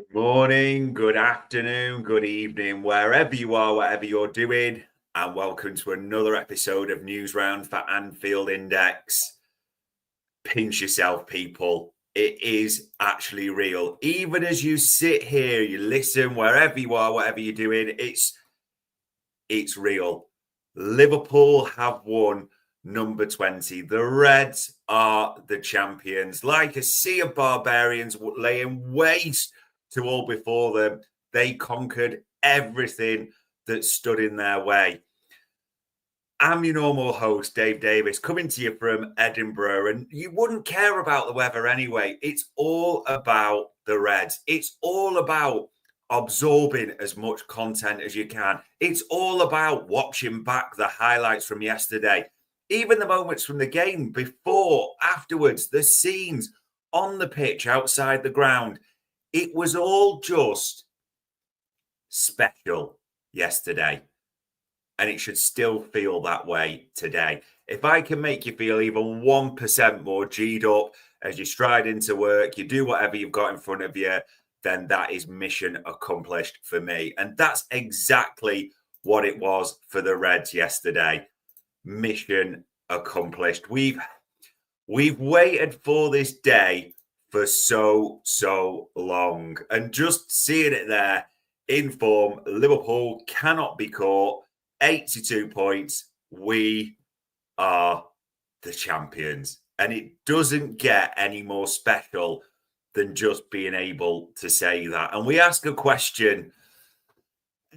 Good morning, good afternoon, good evening, wherever you are, whatever you're doing, and welcome to another episode of Newsround for Anfield Index. Pinch yourself, people. It is actually real. Even as you sit here, you listen, wherever you are, whatever you're doing, it's real. Liverpool have won number 20. The Reds are the champions. Like a sea of barbarians laying waste to all before them, they conquered everything that stood in their way. I'm your normal host, Dave Davis, coming to you from Edinburgh, and you wouldn't care about the weather anyway. It's all about the Reds. It's all about absorbing as much content as you can. It's all about watching back the highlights from yesterday, even the moments from the game, before, afterwards, the scenes on the pitch, outside the ground. It was all just special yesterday. And it should still feel that way today. If I can make you feel even 1% more G'd up as you stride into work, you do whatever you've got in front of you, then that is mission accomplished for me. And that's exactly what it was for the Reds yesterday. Mission accomplished. We've waited for this day for so long. And just seeing it there in form, Liverpool cannot be caught. 82 points. We are the champions. And it doesn't get any more special than just being able to say that. And we ask a question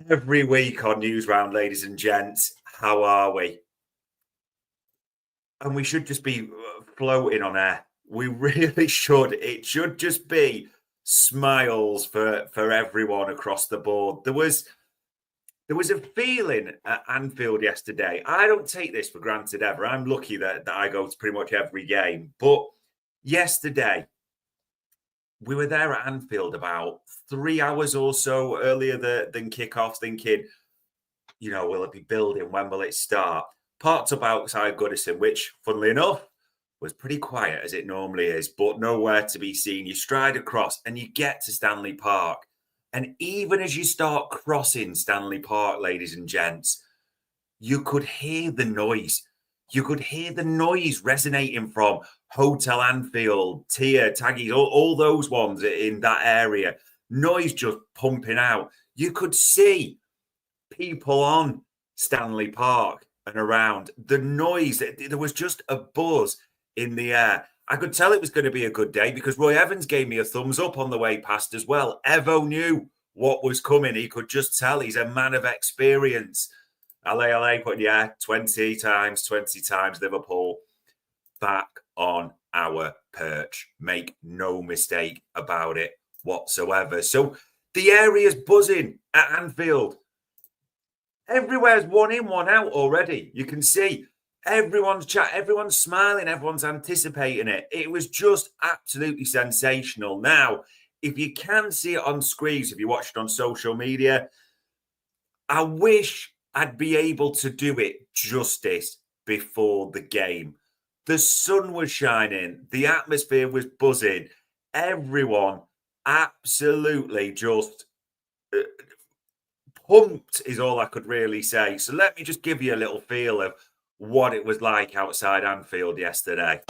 every week on Newsround, ladies and gents. How are we? And we should just be floating on air. We really should. It should just be smiles for everyone across the board. There was a feeling at Anfield yesterday. I don't take this for granted ever. I'm lucky that I go to pretty much every game. But yesterday, we were there at Anfield about 3 hours or so earlier than kickoff, thinking, will it be building? When will it start? Parked up outside Goodison, which, funnily enough, was pretty quiet as it normally is, but nowhere to be seen. You stride across and you get to Stanley Park. And even as you start crossing Stanley Park, ladies and gents, you could hear the noise. You could hear the noise resonating from Hotel Anfield, Tia, Taggy, all those ones in that area. Noise just pumping out. You could see people on Stanley Park and around. The noise, there was just a buzz in the air. I could tell it was going to be a good day because Roy Evans gave me a thumbs up on the way past as well. Evo knew what was coming. He could just tell he's a man of experience. LA, but 20 times Liverpool back on our perch. Make no mistake about it whatsoever. So the area's buzzing at Anfield. Everywhere's one in, one out already. You can see everyone's chat, everyone's smiling, everyone's anticipating it. It was just absolutely sensational. Now, if you can see it on screens, if you watch it on social media, I wish I'd be able to do it justice before the game. The sun was shining, the atmosphere was buzzing, everyone absolutely just pumped is all I could really say. So let me just give you a little feel of what it was like outside Anfield yesterday.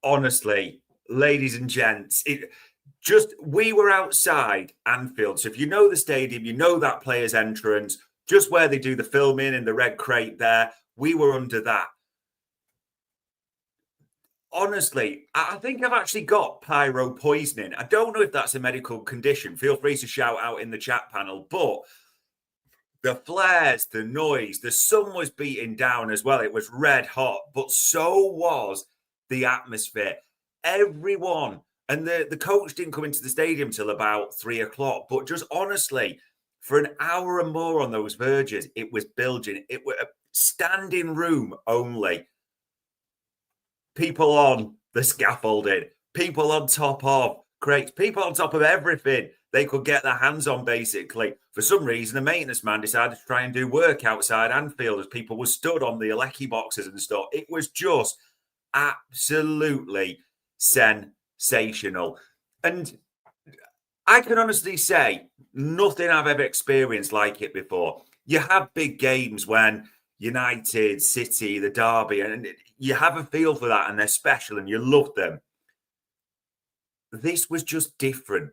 Honestly, ladies and gents, we were outside Anfield. So if you know the stadium, you know that player's entrance, just where they do the filming in the red crate there, we were under that. Honestly, I think I've actually got pyro poisoning. I don't know if that's a medical condition. Feel free to shout out in the chat panel. But the flares, the noise, the sun was beating down as well. It was red hot, but so was the atmosphere. Everyone, and the coach didn't come into the stadium till about 3 o'clock. But just honestly, for an hour and more on those verges, it was bilging. It was a standing room only. People on the scaffolding, people on top of, crates, people on top of everything they could get their hands on, basically. For some reason, the maintenance man decided to try and do work outside Anfield as people were stood on the Alecki boxes and stuff. It was just absolutely sensational. And I can honestly say nothing I've ever experienced like it before. You have big games when United, City, the Derby, and you have a feel for that, and they're special and you love them. This was just different.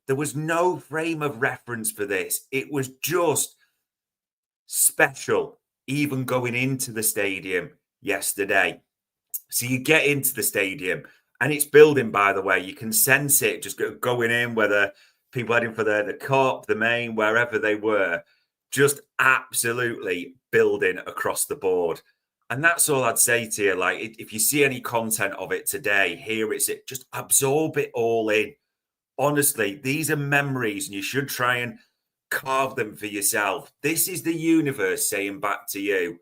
There was no frame of reference for this. It was just special, even going into the stadium yesterday. So you get into the stadium and it's building, by the way. You can sense it just going in, whether people heading for the cup, the main, wherever they were, just absolutely building across the board. And that's all I'd say to you. Like, if you see any content of it today, here it's it. Just absorb it all in. Honestly, these are memories and you should try and carve them for yourself. This is the universe saying back to you,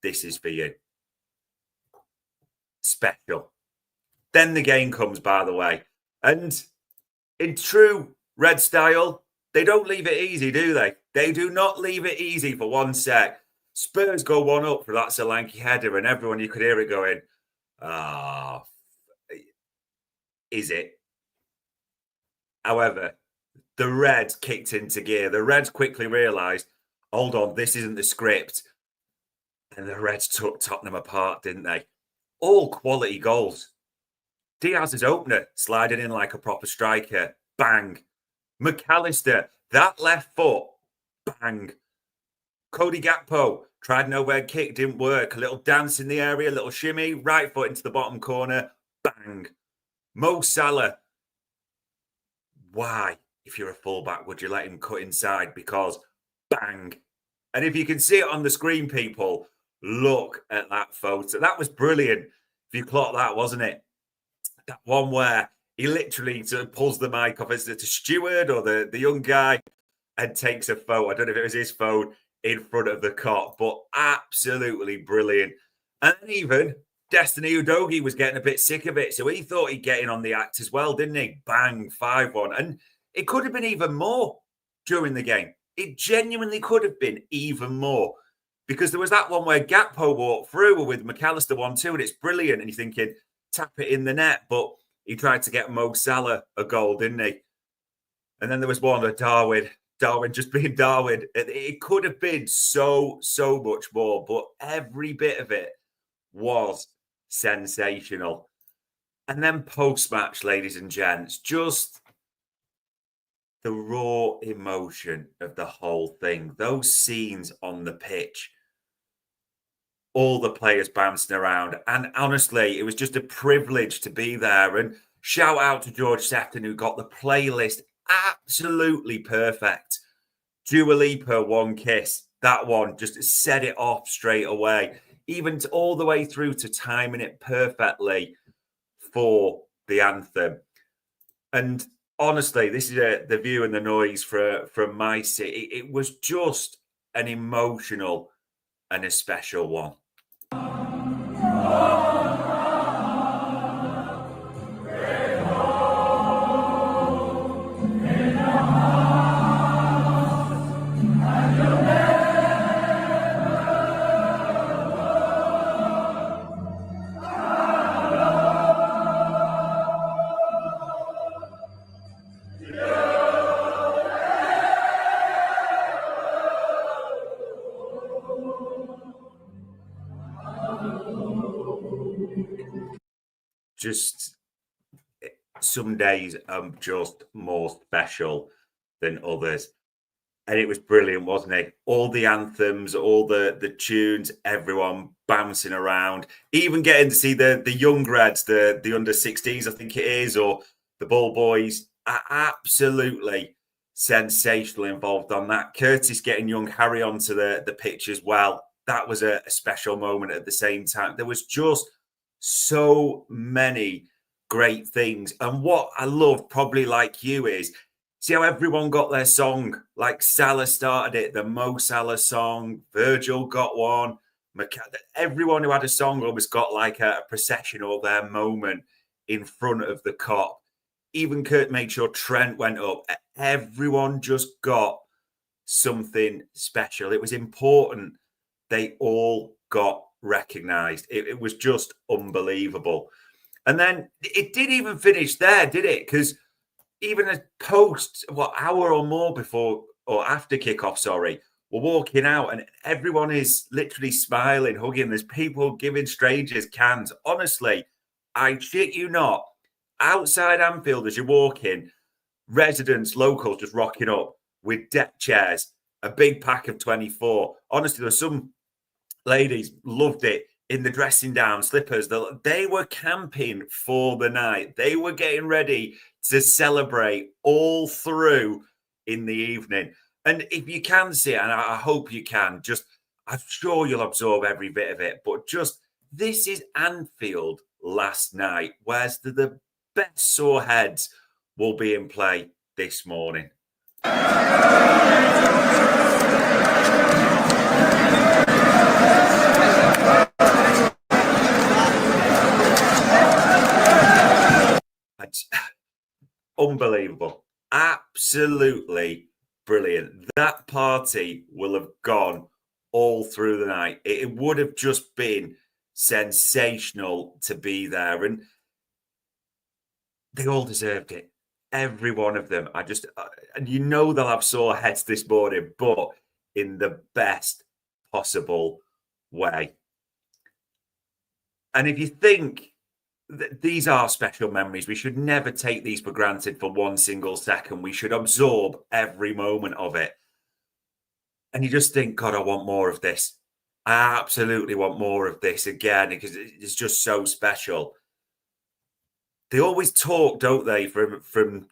this is for you. Special. Then the game comes, by the way. And in true Red style, they don't leave it easy, do they? They do not leave it easy for one sec. Spurs go 1-up for that Solanke header, and everyone, you could hear it going, is it? However, the Reds kicked into gear. The Reds quickly realised, hold on, this isn't the script. And the Reds took Tottenham apart, didn't they? All quality goals. Diaz's opener, sliding in like a proper striker. Bang. McAllister, that left foot. Bang. Cody Gakpo, tried an overhead kick, didn't work. A little dance in the area, a little shimmy, right foot into the bottom corner. Bang. Mo Salah. Why, if you're a fullback, would you let him cut inside? Because bang. And if you can see it on the screen, people, look at that photo. That was brilliant. If you clock that, wasn't it? That one where he literally sort of pulls the mic off as the steward or the young guy and takes a photo. I don't know if it was his phone in front of the cop, but absolutely brilliant. And even Destiny Udogie was getting a bit sick of it, so he thought he'd get in on the act as well, didn't he? Bang, 5-1. And it could have been even more during the game. It genuinely could have been even more, because there was that one where Gakpo walked through with McAllister 1-2, and it's brilliant, and you're thinking, tap it in the net, but he tried to get Mo Salah a goal, didn't he? And then there was one with Darwin just being Darwin. It could have been so much more, but every bit of it was sensational. And then post-match, ladies and gents, just the raw emotion of the whole thing. Those scenes on the pitch, all the players bouncing around. And honestly, it was just a privilege to be there. And shout out to George Sefton, who got the playlist absolutely perfect. Dua Lipa, One Kiss. That one just set it off straight away. Even all the way through to timing it perfectly for the anthem. And honestly, this is the view and the noise from my seat. It was just an emotional and a special one. Just some days are just more special than others. And it was brilliant, wasn't it? All the anthems, all the tunes, everyone bouncing around, even getting to see the young Reds, the under 16s, I think it is, or the ball boys, are absolutely sensational involved on that. Curtis getting young Harry onto the pitch as well. That was a special moment at the same time. There was just so many great things. And what I love, probably like you, is see how everyone got their song. Like Salah started it, the Mo Salah song. Virgil got one. Everyone who had a song almost got like a procession or their moment in front of the cop. Even Kurt made sure Trent went up. Everyone just got something special. It was important. They all got recognised. It was just unbelievable. And then it didn't even finish there, did it? Because even a post, hour or more before or after kickoff, sorry, we're walking out and everyone is literally smiling, hugging. There's people giving strangers cans. Honestly, I shit you not. Outside Anfield, as you're walking, residents, locals just rocking up with deck chairs, a big pack of 24. Honestly, there's some ladies loved it in the dressing down, slippers. They were camping for the night. They were getting ready to celebrate all through in the evening. And if you can see it, and I hope you can, I'm sure you'll absorb every bit of it. But this is Anfield last night, whereas the best sore heads will be in play this morning. Unbelievable. Absolutely brilliant. That party will have gone all through the night. It would have just been sensational to be there. And they all deserved it. Every one of them. And they'll have sore heads this morning, but in the best possible way. And if you think these are special memories, we should never take these for granted for one single second. We should absorb every moment of it. And you just think, God, I want more of this. I absolutely want more of this again because it's just so special. They always talk, don't they, from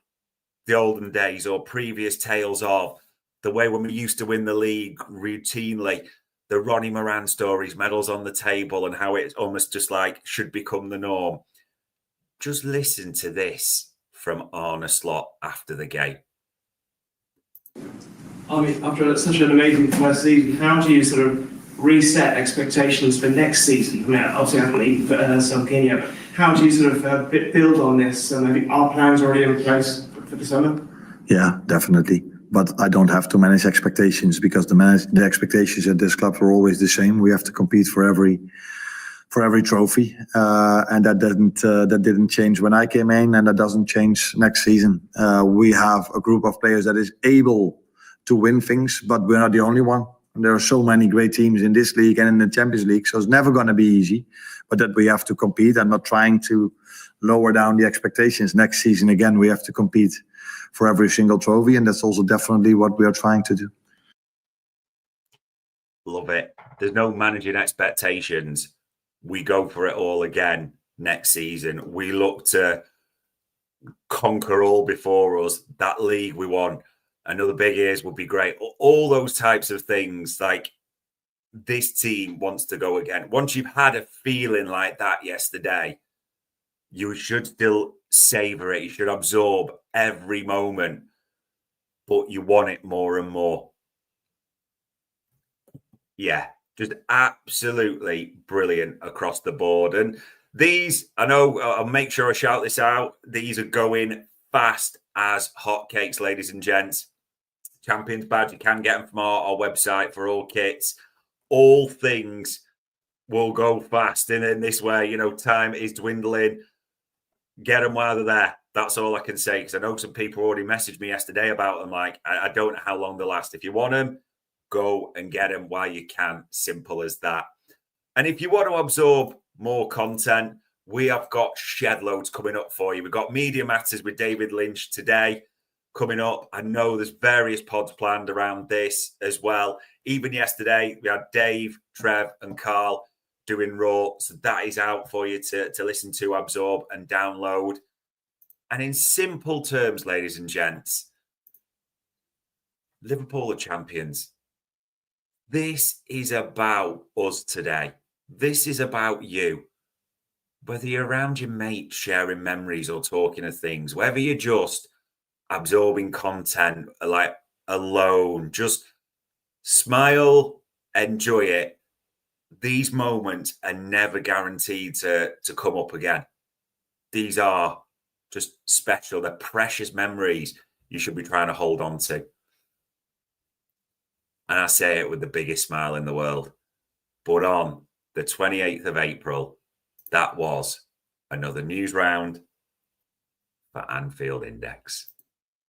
the olden days or previous tales of the way when we used to win the league routinely, the Ronnie Moran stories, medals on the table, and how it's almost just like should become the norm. Just listen to this from Arne Slot after the game. I mean, after such an amazing first season, how do you sort of reset expectations for next season? I mean, obviously I haven't even sunk in yet, but how do you sort of build on this? I think our plans already in place for the summer? Yeah, definitely. But I don't have to manage expectations because the expectations at this club are always the same. We have to compete for every trophy, and that didn't change when I came in, and that doesn't change next season. We have a group of players that is able to win things, but we're not the only one. And there are so many great teams in this league and in the Champions League, so it's never going to be easy. But that we have to compete. I'm not trying to lower down the expectations. Next season, again, we have to compete for every single trophy, and that's also definitely what we are trying to do. Love it. There's no managing expectations. We go for it all again next season. We look to conquer all before us. That league we won, another big years would be great. All those types of things, like this team wants to go again. Once you've had a feeling like that yesterday, you should still savor it. You should absorb every moment, but you want it more and more. Yeah, just absolutely brilliant across the board. And these, I know, I'll make sure I shout this out. These are going fast as hotcakes, ladies and gents. Champions badge, you can get them from our website for all kits. All things will go fast. And in this way, time is dwindling. Get them while they're there. That's all I can say, because I know some people already messaged me yesterday about them. Like, I don't know how long they last. If you want them, go and get them while you can. Simple as that. And if you want to absorb more content, we have got shed loads coming up for you. We've got Media Matters with David Lynch today coming up. I know there's various pods planned around this as well. Even yesterday, we had Dave, Trev, and Carl doing Raw. So that is out for you to listen to, absorb, and download. And in simple terms, ladies and gents, Liverpool are champions. This is about us today. This is about you. Whether you're around your mates sharing memories or talking of things, whether you're just absorbing content like alone, just smile, enjoy it. These moments are never guaranteed to come up again. These are just special. They're precious memories you should be trying to hold on to. And I say it with the biggest smile in the world. But on the 28th of April, that was another news round for Anfield Index.